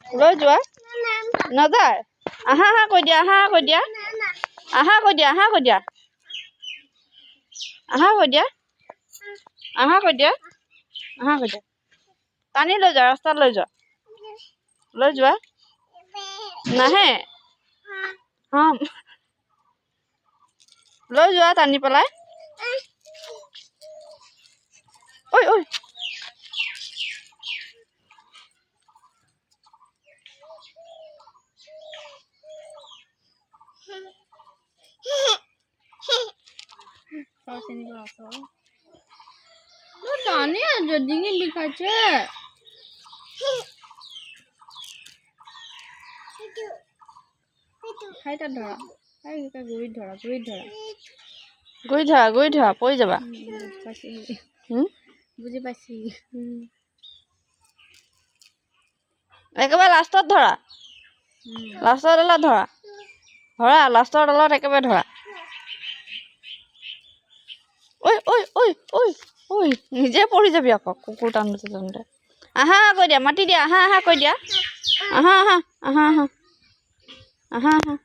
লৈ যোৱা নাযায় আহা আহা কৈ দিয়া আহা কৈ দিয়া আহা কৈ দিয়া আহা কৈ দিয়া আহা কৈ দিয়া আহা কৈ দিয়া আহা কৈ দিয়া টানি লৈ যোৱা ৰাস্তাত লৈ যোৱা নাহে লৈ যোৱা টানি পেলাই ঐ ঐ টানি আছো ডিঙি বিষাইছে খাইটা ধৰা গুৰিত ধৰা পৰি যাবা বুজি পাইছি একেবাৰে লাষ্টত ধৰা লাষ্টৰ ডালত ধৰা লাষ্টৰ ডালত একেবাৰে ধৰা ঐ ঐ ঐ ঐ ঐ নিজে পৰি যাবি আকৌ কুকুৰ টানোতে আহা কৈ দিয়া মাতি দিয়া আহা আহা কৈ দিয়া আহা আহা আহা আহা আহা আহা